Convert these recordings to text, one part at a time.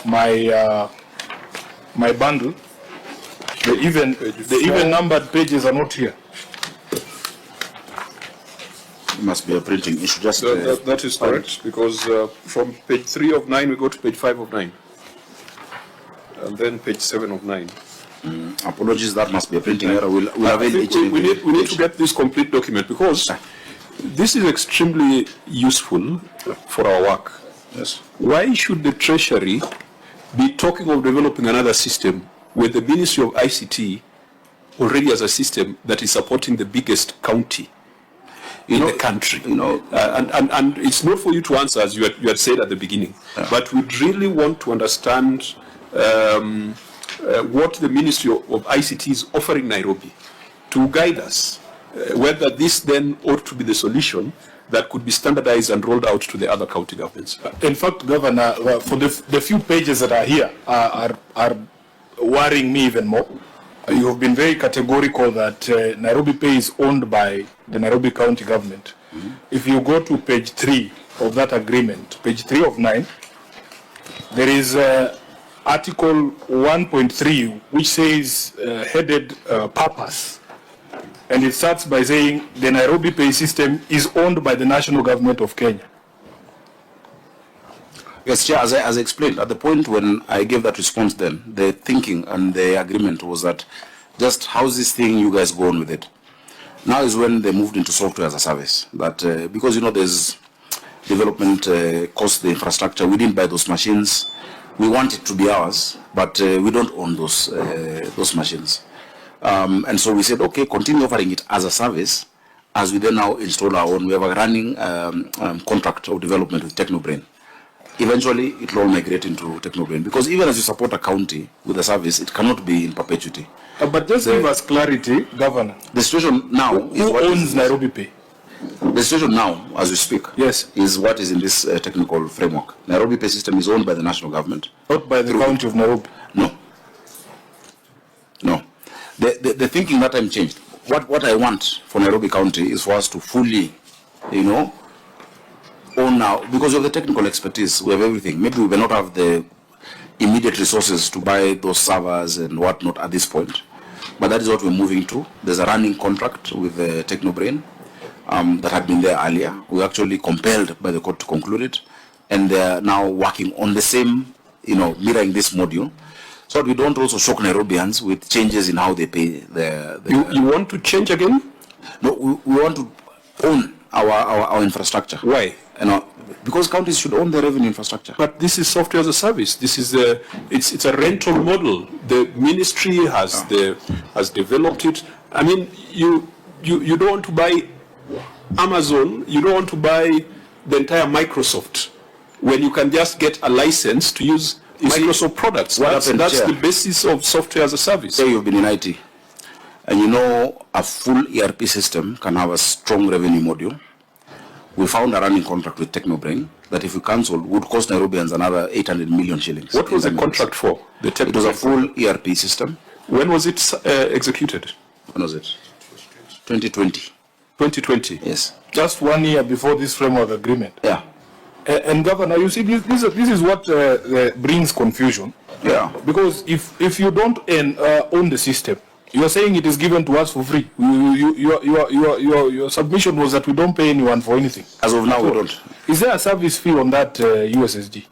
my my bundle, the even numbered pages are not here. It must be a printing issue. Just that is correct, because from page 3 of 9 we go to page 5 of 9, and then page 7 of 9. Apologies, that must be a printing error. We need to get this complete document, because this is extremely useful for our work. Yes. Why should the Treasury be talking of developing another system when the Ministry of ICT already has a system that is supporting the biggest county in the country? And it's not for you to answer, as you had said at the beginning, but we really want to understand what the Ministry of ICT is offering Nairobi to guide us, whether this then ought to be the solution that could be standardized and rolled out to the other county governments. In fact, Governor, for the few pages that are here are worrying me even more. You have been very categorical that Nairobi Pay is owned by the Nairobi County government. If you go to page 3 of that agreement, page 3 of 9, there is Article 1.3, which says headed purpose. And it starts by saying the Nairobi Pay system is owned by the national government of Kenya. Yes, Chair, as I explained, at the point when I gave that response then, the thinking and the agreement was that just how's this thing, you guys go on with it. Now is when they moved into software as a service. That because, there's development costs, the infrastructure, we didn't buy those machines. We want it to be ours, but we don't own those machines. And so we said, okay, continue offering it as a service, as we then now install our own. We have a running contract of development with Technobrain. Eventually, it will all migrate into Technobrain, because even as you support a county with a service, it cannot be in perpetuity. But just give us clarity, Governor. The situation now is who owns Nairobi Pay? The situation now, as we speak, yes, is what is in this technical framework. Nairobi Pay system is owned by the national government. Not by the county of Nairobi? No. No. The thinking that time changed. What I want for Nairobi County is for us to fully, own now, because of the technical expertise, we have everything. Maybe we may not have the immediate resources to buy those servers and whatnot at this point, but that is what we're moving to. There's a running contract with Technobrain that had been there earlier. We actually compelled by the court to conclude it, and they're now working on the same, mirroring this module, so that we don't also shock Nairobians with changes in how they pay You want to change again? No, we want to own our infrastructure. Why? Because counties should own their revenue infrastructure. But this is software as a service. This is it's a rental model. The ministry has developed it. I mean, you don't want to buy Amazon. You don't want to buy the entire Microsoft when you can just get a license to use Microsoft products. That's the basis of software as a service. Say you've been in IT, and a full ERP system can have a strong revenue module. We found a running contract with Technobrain that if we cancel would cost Nairobians another 800 million shillings. What was the contract for? It was a full ERP system. When was it executed? When was it? 2020. 2020? Yes. Just 1 year before this framework agreement. Yeah. And Governor, you see, this is what brings confusion. Yeah. Because if you don't own the system, you are saying it is given to us for free. Your submission was that we don't pay anyone for anything. As of now, we don't. Is there a service fee on that USSD?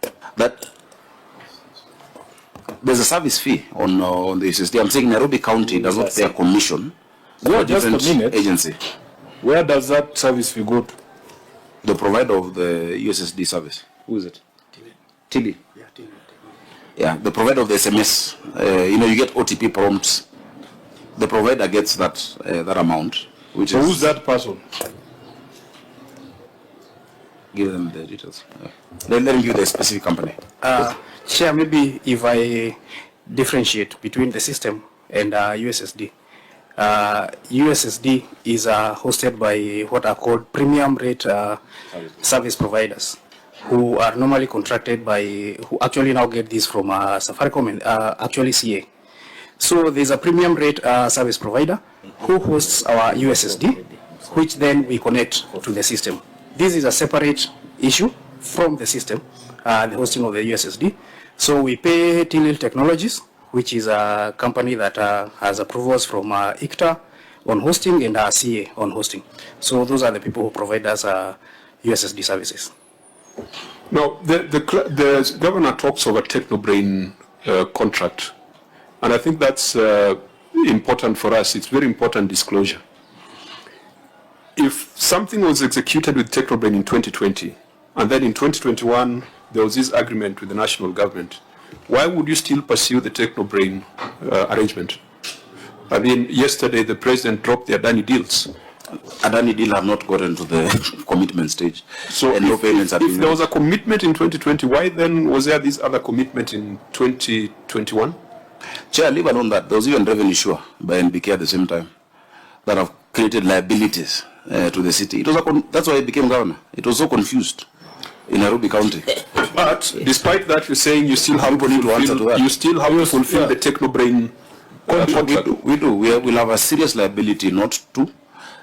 There's a service fee on the USSD. I'm saying Nairobi County does not pay a commission for a different agency. Where does that service fee go to? The provider of the USSD service. Who is it? Tilly. Yeah, Tilly. Yeah, the provider of the SMS. You get OTP prompts. The provider gets that amount. So who's that person? Give them the details. Let them give the specific company. Chair, maybe if I differentiate between the system and USSD. USSD is hosted by what are called premium rate service providers, who are normally contracted by, who actually now get this from Safaricom and actually CA. So there's a premium rate service provider who hosts our USSD, which then we connect to the system. This is a separate issue from the system, the hosting of the USSD. So we pay Tilil Technologies, which is a company that has approvals from ICTA on hosting and CA on hosting. So those are the people who provide us USSD services. Now, the governor talks of a Technobrain contract, and I think that's important for us. It's very important disclosure. If something was executed with Technobrain in 2020, and then in 2021 there was this agreement with the national government, why would you still pursue the Technobrain arrangement? I mean, yesterday the president dropped the Adani deals. Adani deal have not gotten to the commitment stage. So and no payments have if been there made. was a commitment in 2020, why then was there this other commitment in 2021? Chair, leave alone that. There was even revenue share by NBK at the same time that have created liabilities to the city. It was that's why he became governor. It was so confused in Nairobi County. But despite that, you're saying you still have to answer to that. You still have to fulfill the Technobrain contract. We do. We'll have a serious liability not to.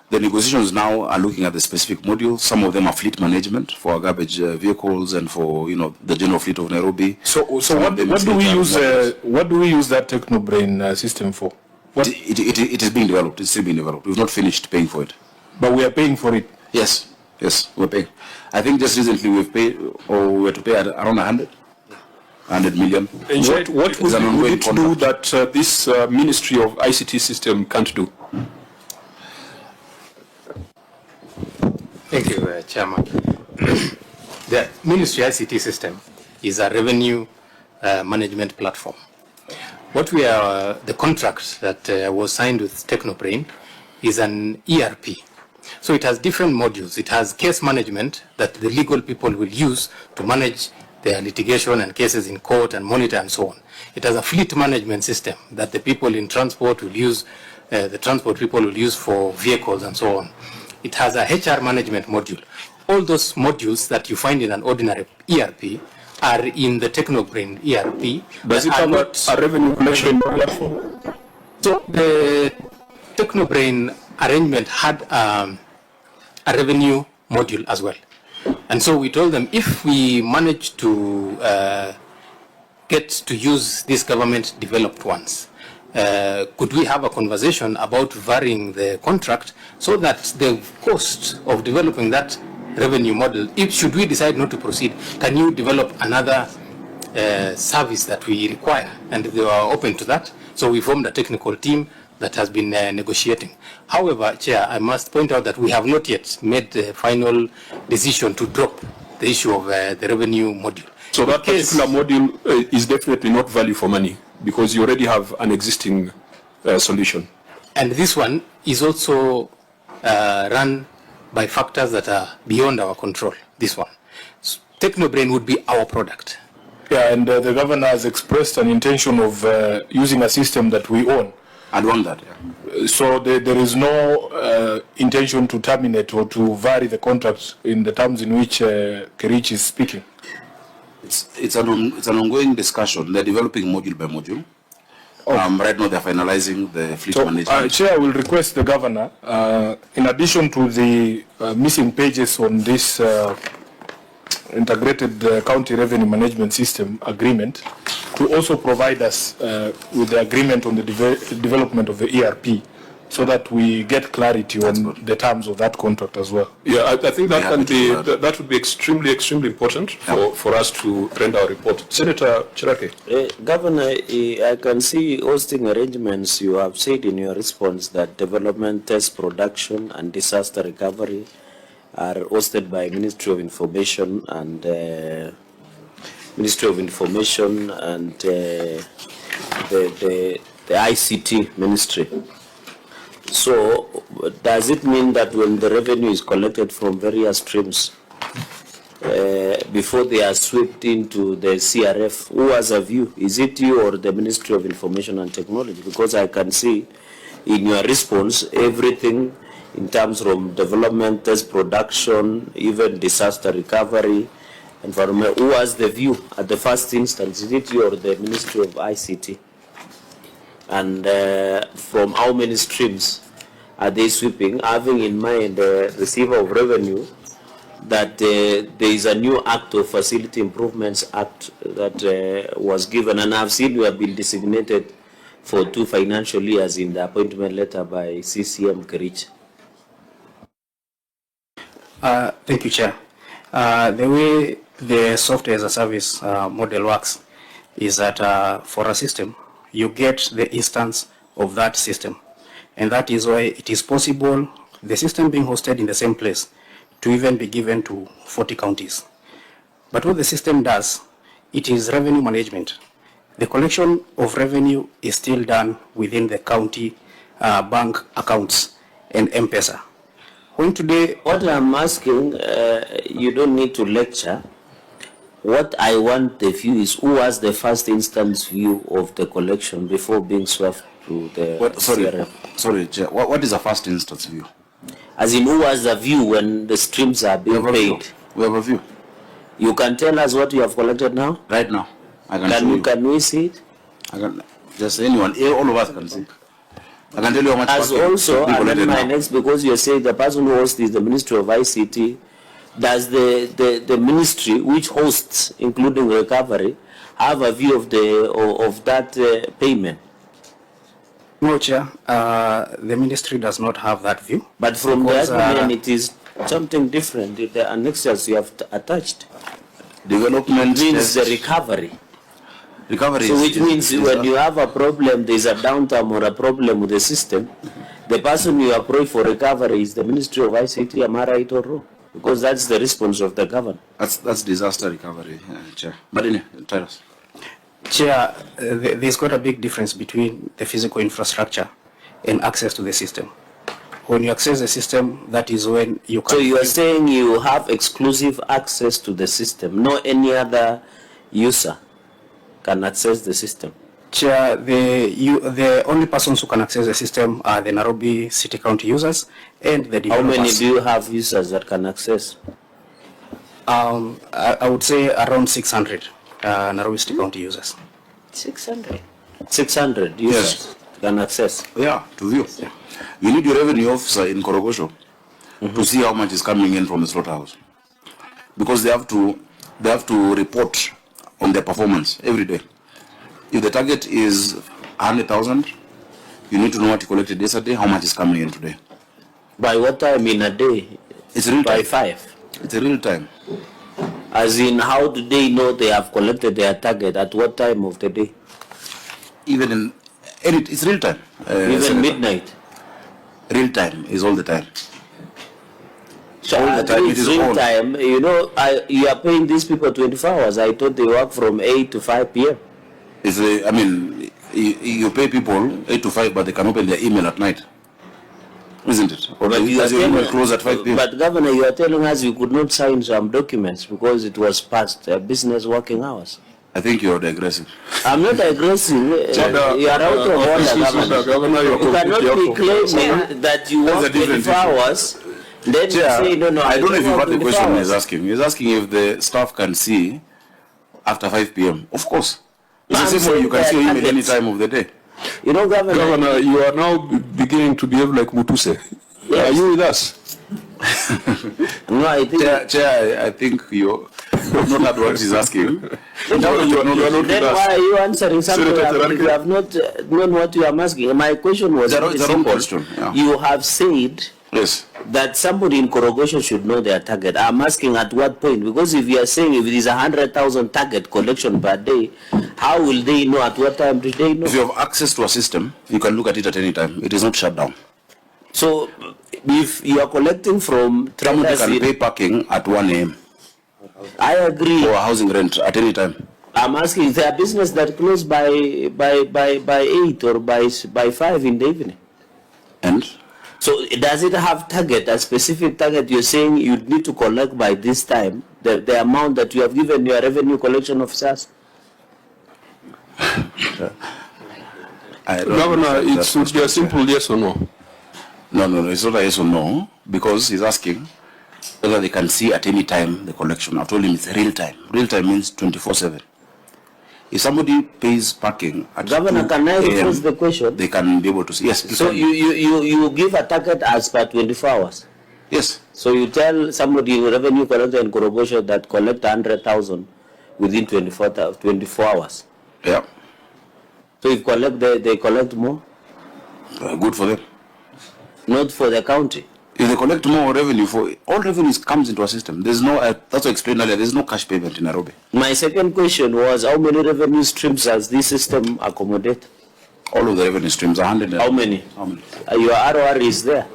The negotiations now are looking at the specific modules. Some of them are fleet management for our garbage vehicles and for the general fleet of Nairobi. So what do we use? What do we use that Technobrain system for? It is being developed. It's still being developed. We've not finished paying for it. But we are paying for it. Yes, we're paying. I think just recently we've paid, or we were to pay at around 100 million. And what would it do that this Ministry of ICT system can't do? Thank you, Chairman. The Ministry ICT system is a revenue management platform. The contract that was signed with Technobrain is an ERP. So it has different modules. It has case management that the legal people will use to manage their litigation and cases in court and monitor and so on. It has a fleet management system that the people in transport will use, the transport people will use for vehicles and so on. It has a HR management module. All those modules that you find in an ordinary ERP are in the Technobrain ERP. Does it have a revenue collection platform? So the Technobrain arrangement had a revenue module as well. And so we told them if we manage to get to use these government developed ones, could we have a conversation about varying the contract so that the cost of developing that revenue model, should we decide not to proceed, can you develop another service that we require? And they were open to that. So we formed a technical team that has been negotiating. However, Chair, I must point out that we have not yet made the final decision to drop the issue of the revenue module. So that particular module is definitely not value for money because you already have an existing solution. And this one is also run by factors that are beyond our control, this one. So Technobrain would be our product. Yeah, and the governor has expressed an intention of using a system that we own. I'd want that, yeah. So there is no intention to terminate or to vary the contract in the terms in which Kerich is speaking. It's an ongoing discussion. They're developing module by module. Right now they're finalizing the fleet management. Chair, I will request the governor, in addition to the missing pages on this integrated county revenue management system agreement, to also provide us with the agreement on the development of the ERP, so that we get clarity on the terms of that contract as well. Yeah, I think that can be that would be extremely important for us to render our report. Senator Chirake. Governor, I can see hosting arrangements. You have said in your response that development, test, production, and disaster recovery are hosted by Ministry of Information and the ICT Ministry. So, does it mean that when the revenue is collected from various streams, before they are swept into the CRF, who has a view? Is it you or the Ministry of Information and Technology? Because I can see in your response everything in terms of development, test, production, even disaster recovery, environment. Who has the view at the first instance? Is it you or the Ministry of ICT? And from how many streams are they sweeping, having in mind the receiver of revenue that there is a new act of Facility Improvements Act that was given, and I've seen you have been designated for 2 financial years in the appointment letter by CCM Kerich. Thank you, Chair. The way the software as a service model works is that for a system, you get the instance of that system. And that is why it is possible, the system being hosted in the same place, to even be given to 40 counties. But what the system does, it is revenue management. The collection of revenue is still done within the county bank accounts and M-Pesa. When today, what I'm asking, you don't need to lecture. What I want the view is who has the first instance view of the collection before being swept to the CRF. Sorry, Chair. What is a first instance view? As in, who has a view when the streams are being paid? We have a view. You can tell us what you have collected now? Right now. I can show you. Can we see it? I can, just anyone, all of us can see. I can tell you how much. As also, and then my next, because you're saying the person who hosts is the Ministry of ICT, does the ministry which hosts, including recovery, have a view of that payment? No, Chair. The ministry does not have that view. But from the admin, it is something different. The annexures you have attached. Development means the recovery. Recovery. So which means when you have a problem, there is a downtime or a problem with the system, the person you approach for recovery is the Ministry of ICT. Am I right or wrong? Because that's the response of the government. That's disaster recovery, Chair. But anyway, tell us. Chair, there's quite a big difference between the physical infrastructure and access to the system. When you access the system, that is when you can... So you are saying you have exclusive access to the system, no any other user can access the system? Chair, the only persons who can access the system are the Nairobi City County users and the developers. How many do you have users that can access? I would say around 600 Nairobi City County users. 600? 600 users can access? Yeah, to view. Yeah. You need your revenue officer in Korogosho to see how much is coming in from the slaughterhouse. Because they have to report on their performance every day. If the target is 100,000, you need to know what you collected yesterday, how much is coming in today. By what time in a day? It's real time. By 5? It's a real time. As in, how do they know they have collected their target? At what time of the day? Even in, it's real time. Even Senator. Midnight? Real time is all the time. So all the time it is real time. You know, you are paying these people 24 hours. I thought they work from 8 to 5 p.m. I mean, you pay people 8 to 5, but they can open their email at night. Isn't it? Or does your email close at 5 p.m.? But Governor, you are telling us you could not sign some documents because it was past business working hours. I think you are digressing. I'm not digressing. You are out of order, Governor. You cannot be claiming that you work 24 hours. Then you say, no, I don't know if you got the question he's asking. He's asking if the staff can see after 5 p.m. Of course. It's the same way you can see your email any time of the day. You know, Governor, you are now beginning to behave like Mutuse. Yes. Are you with us? No, I think... Chair, I think you have not heard what he's asking. Then why are you answering something you have not known what you are asking? My question was very simple. Question. Yeah. You have said that somebody in Korogosho should know their target. I'm asking at what point? Because if you are saying if it is 100,000 target collection per day, how will they know? At what time do they know? If you have access to a system, you can look at it at any time. It is not shut down. So if you are collecting from travelers, you can pay parking at 1 a.m. I agree. Or housing rent at any time. I'm asking, is there a business that closed by 8 or by 5 in the evening? And? So does it have target, a specific target? You're saying you need to collect by this time, the amount that you have given your revenue collection officers? Governor, it should be a simple yes or no. No, it's not a yes or no, because he's asking whether they can see at any time the collection. I've told him it's real time. Real time means 24/7. If somebody pays parking at Governor, can I rephrase the question? They can be able to see. Yes. So you give a target as per 24 hours? Yes. So you tell somebody revenue collector in Korobosho that collect 100,000 within 24 hours. Yeah. So if they collect more? Good for them. Not for the county. If they collect more revenue, for all revenues comes into a system. There's no, that's what I explained earlier, there's no cash payment in Nairobi. My second question was, how many revenue streams does this system accommodate? All of the revenue streams, 100. How many? How many? Your ROR is there.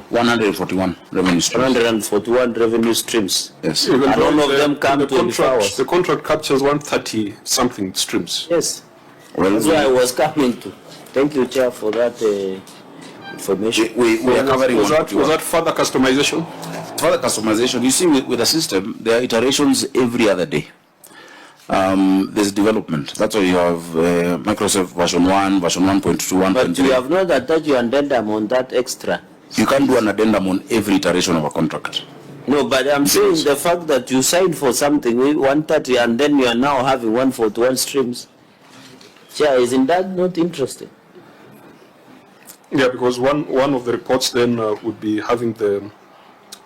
141 revenue streams. 141 revenue streams. Yes. Even And though all of the- them come the 24 hours. The contract captures 130 something streams. Yes. Well, That's where I was coming to. Thank you, Chair, for that information. we are covering Was that 141. further customization? Further customization, you see with the system, there are iterations every other day. There's development. That's why you have Microsoft version 1, version 1.2, But you 1.3. have not attached your addendum on that extra. You can't do an addendum on every iteration of a contract. No, but I'm saying the fact that you signed for something, 130, and then you are now having 141 streams. Chair, isn't that not interesting? Yeah, because one of the reports then would be having the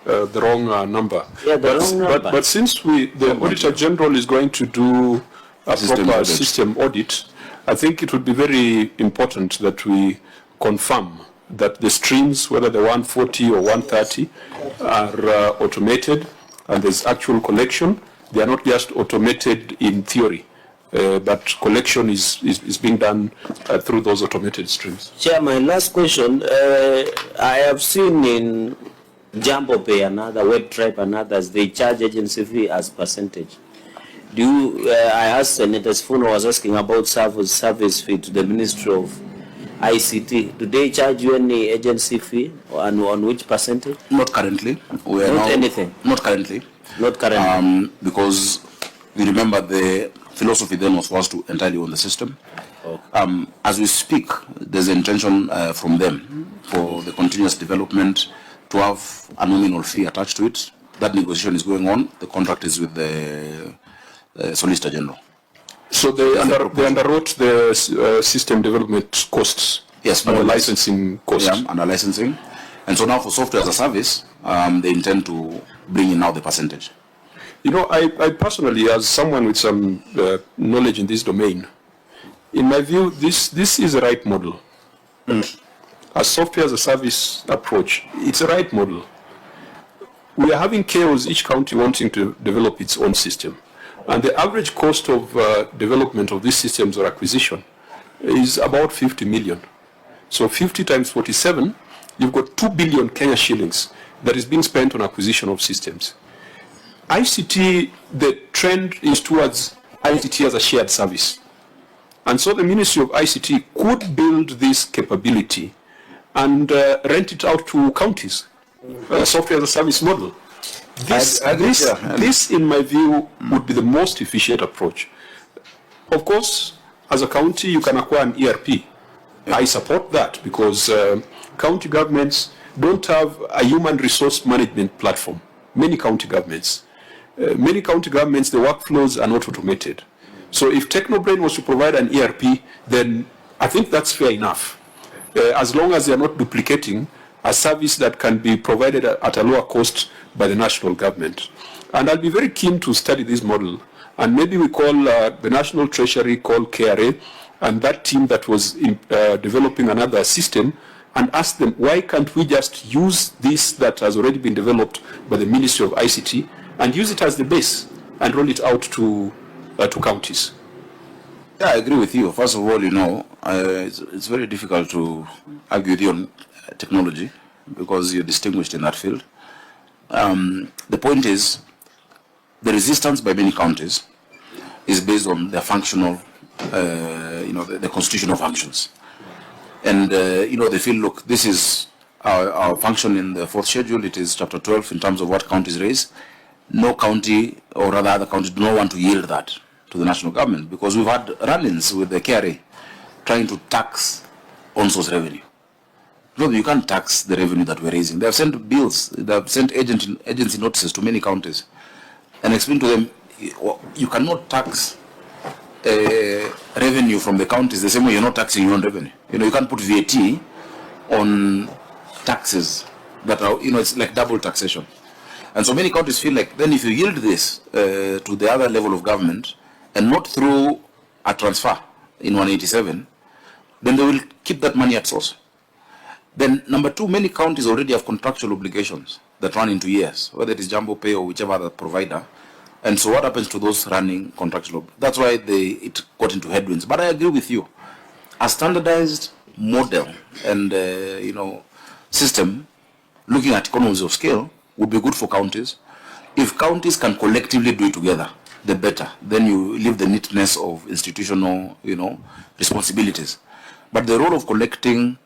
wrong number. Yeah, the wrong number. But since the Auditor General is going to do a System proper audit. system audit, I think it would be very important that we confirm that the streams, whether the 140 or 130, are automated and there's actual collection. They are not just automated in theory, but collection is being done through those automated streams. Chair, my last question. I have seen in Jumbo Pay and other Web Tribe and others, they charge agency fee as percentage. I asked Senator Sifuna was asking about service fee to the Ministry of ICT. Do they charge you any agency fee and on which percentage? Not currently. We are Not now, anything? Not currently. Not currently. Because you remember the philosophy then was for us to entirely own the system. As we speak, there's an intention from them for the continuous development to have a nominal fee attached to it. That negotiation is going on. The contract is with the Solicitor General. So they underwrote the system development costs. Yes, and the more or less. licensing costs. Yeah, and the licensing. And so now for software as a service, they intend to bring in now the percentage. You know, I personally, as someone with some knowledge in this domain, in my view, this is the right model. A software as a service approach, it's the right model. We are having chaos, each county wanting to develop its own system. And the average cost of development of these systems or acquisition is about 50 million. So 50 times 47, you've got 2 billion Kenya shillings that is being spent on acquisition of systems. ICT, the trend is towards ICT as a shared service. And so the Ministry of ICT could build this capability and rent it out to counties, software as a service model. This, in my view, would be the most efficient approach. Of course, as a county, you can acquire an ERP. I support that because county governments don't have a human resource management platform. Many county governments, the workflows are not automated. So if Technobrain was to provide an ERP, then I think that's fair enough, as long as they are not duplicating a service that can be provided at a lower cost by the national government. And I'll be very keen to study this model. And maybe we call the National Treasury, call KRA, and that team that was developing another system, and ask them, why can't we just use this that has already been developed by the Ministry of ICT and use it as the base and roll it out to counties? Yeah, I agree with you. First of all, you know, it's very difficult to argue with you on technology because you're distinguished in that field. The point is, the resistance by many counties is based on their functional, the constitutional functions. And, they feel, look, this is our function in the fourth schedule. It is chapter 12 in terms of what counties raise. No county, or rather other counties, do not want to yield that to the national government because we've had run-ins with the KRA trying to tax on-source revenue. No, you can't tax the revenue that we're raising. They have sent bills, they have sent agency notices to many counties and explain to them, you cannot tax revenue from the counties the same way you're not taxing your own revenue. You know, you can't put VAT on taxes that are, it's like double taxation. And so many counties feel like then if you yield this to the other level of government and not through a transfer in 187, then they will keep that money at source. Then number two, many counties already have contractual obligations that run into years, whether it is Jumbo Pay or whichever other provider. And so what happens to those running contractual? That's why it got into headwinds. But I agree with you. A standardized model and system looking at economies of scale would be good for counties. If counties can collectively do it together, the better. Then you leave the neatness of institutional, responsibilities. But the role of collecting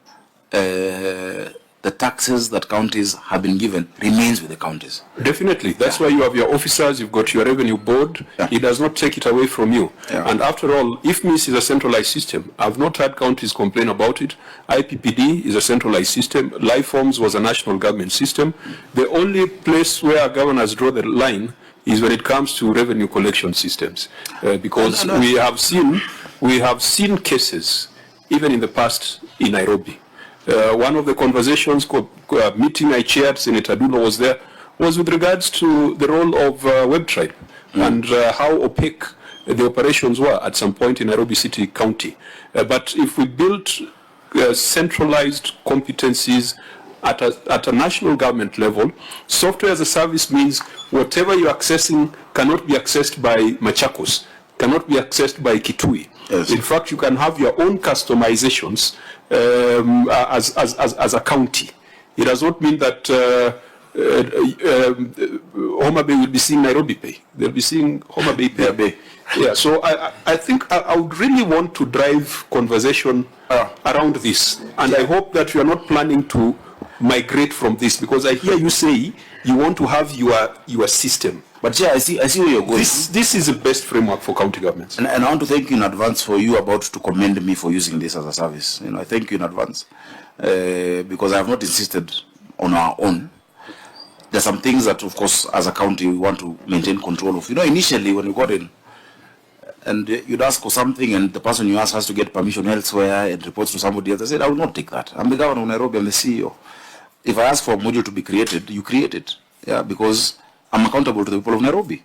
the taxes that counties have been given remains with the counties. Definitely. That's why you have your officers, you've got your revenue board. Yeah. It does not take it away from you. Yeah. And after all, if MIS is a centralized system, I've not heard counties complain about it. IPPD is a centralized system. Life Forms was a national government system. The only place where governors draw the line is when it comes to revenue collection systems. Because we have seen cases, even in the past in Nairobi. One of the conversations, meeting I chaired, Senator Dulo was there, was with regards to the role of WebTribe and how opaque the operations were at some point in Nairobi City County. But if we built centralized competencies at a national government level, software as a service means whatever you're accessing cannot be accessed by Machakos, cannot be accessed by Kitui. Yes. In fact, you can have your own customizations as a county. It does not mean that Homa Bay will be seeing Nairobi Pay. They'll be seeing Homa Bay Pay. Yeah, so I think I would really want to drive conversation around this. And I hope that you are not planning to migrate from this, because I hear you say you want to have your system. But yeah, I see where you're going. This is the best framework for county governments. And I want to thank you in advance for you about to commend me for using this as a service. I thank you in advance because I have not insisted on our own. There are some things that, of course, as a county, we want to maintain control of. Initially when you got in, and you'd ask for something, and the person you ask has to get permission elsewhere and reports to somebody else. I said, I will not take that. I'm the governor of Nairobi. I'm the CEO. If I ask for a module to be created, you create it. Yeah, because I'm accountable to the people of Nairobi.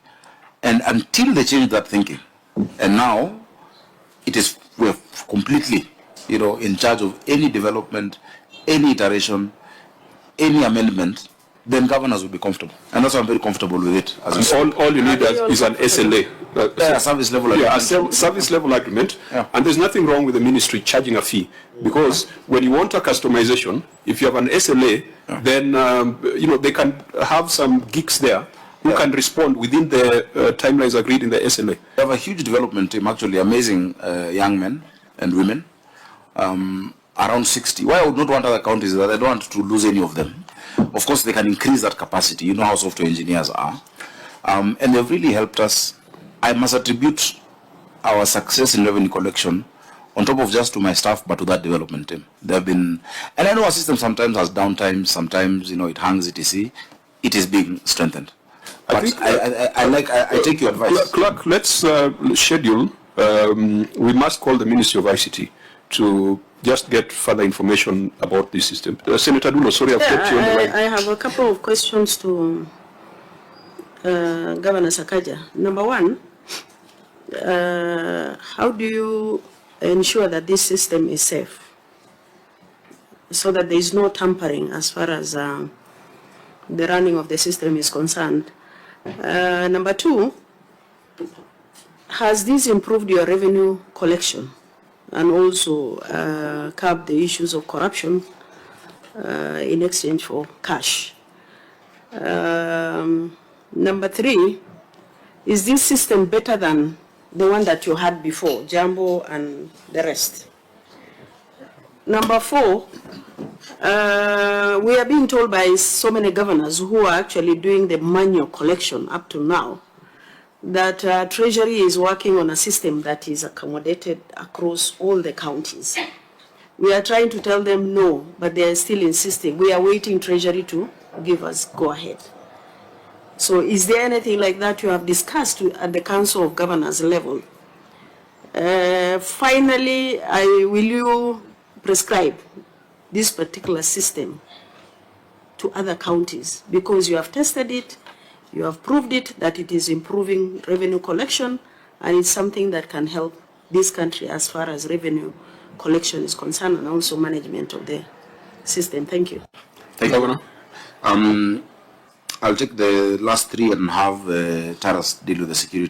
And until they change that thinking, and now we're completely, in charge of any development, any iteration, any amendment, then governors will be comfortable. And that's why I'm very comfortable with it. All you need is an SLA. Service level agreement. A service level agreement. Yeah. And there's nothing wrong with the ministry charging a fee. Because when you want a customization, if you have an SLA, then they can have some geeks there who can respond within the timelines agreed in the SLA. We have a huge development team, actually amazing young men and women, around 60. Why I would not want other counties is that I don't want to lose any of them. Of course, they can increase that capacity. You know how software engineers are. And they've really helped us. I must attribute our success in revenue collection on top of just to my staff, but to that development team. They've been, and I know our system sometimes has downtime, sometimes, it hangs, etc. It is being strengthened. But I take your advice. Clark, let's schedule. We must call the Ministry of ICT to just get further information about this system. Senator Dulo, sorry, I've kept you on the line. I have a couple of questions to Governor Sakaja. Number one, how do you ensure that this system is safe so that there is no tampering as far as the running of the system is concerned? Number two, has this improved your revenue collection and also curb the issues of corruption in exchange for cash? Number three, is this system better than the one that you had before, Jumbo and the rest? Number four, we are being told by so many governors who are actually doing the manual collection up to now that Treasury is working on a system that is accommodated across all the counties. We are trying to tell them no, but they are still insisting. We are waiting Treasury to give us go ahead. So is there anything like that you have discussed at the Council of Governors level? Finally, will you prescribe this particular system to other counties, because you have tested it, you have proved it that it is improving revenue collection, and it's something that can help this country as far as revenue collection is concerned, and also management of the system. Thank you. Thank you, Governor. I'll take the last three and have Taras deal with the security.